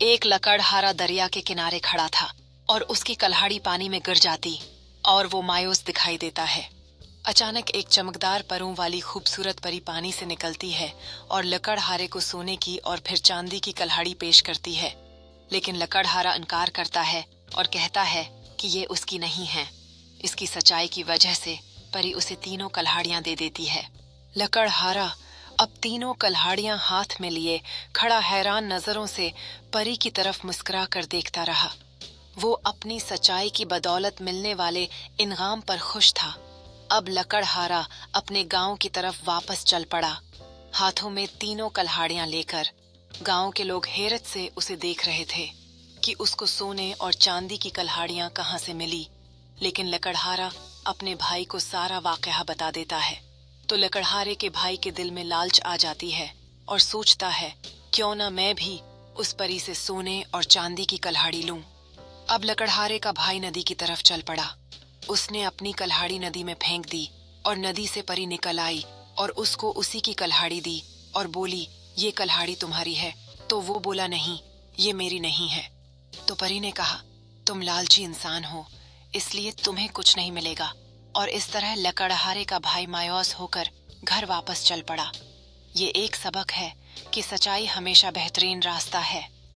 एक लकड़हारा दरिया के किनारे खड़ा था और उसकी कल्हाड़ी पानी में गिर जाती और वो मायूस दिखाई देता है। अचानक एक चमकदार परों वाली खूबसूरत परी पानी से निकलती है और लकड़हारे को सोने की और फिर चांदी की कल्हाड़ी पेश करती है, लेकिन लकड़हारा इनकार करता है और कहता है कि ये उसकी नहीं है। इसकी सच्चाई की वजह से परी उसे तीनों कल्हाड़ियां दे देती है। लकड़हारा अब तीनों कल्हाड़ियां हाथ में लिए खड़ा हैरान नजरों से परी की तरफ मुस्कुरा कर देखता रहा। वो अपनी सच्चाई की बदौलत मिलने वाले इनाम पर खुश था। अब लकड़हारा अपने गांव की तरफ वापस चल पड़ा, हाथों में तीनों कल्हाड़ियां लेकर। गांव के लोग हैरत से उसे देख रहे थे कि उसको सोने और चांदी की कल्हाड़ियां कहाँ से मिली, लेकिन लकड़हारा अपने भाई को सारा वाकया बता देता है। तो लकड़हारे के भाई के दिल में लालच आ जाती है और सोचता है, क्यों ना मैं भी उस परी से सोने और चांदी की कल्हाड़ी लूं। अब लकड़हारे का भाई नदी की तरफ चल पड़ा। उसने अपनी कल्हाड़ी नदी में फेंक दी और नदी से परी निकल आई और उसको उसी की कल्हाड़ी दी और बोली, ये कल्हाड़ी तुम्हारी है। तो वो बोला, नहीं, ये मेरी नहीं है। तो परी ने कहा, तुम लालची इंसान हो, इसलिए तुम्हें कुछ नहीं मिलेगा। और इस तरह लकड़हारे का भाई मायूस होकर घर वापस चल पड़ा। ये एक सबक है कि सच्चाई हमेशा बेहतरीन रास्ता है।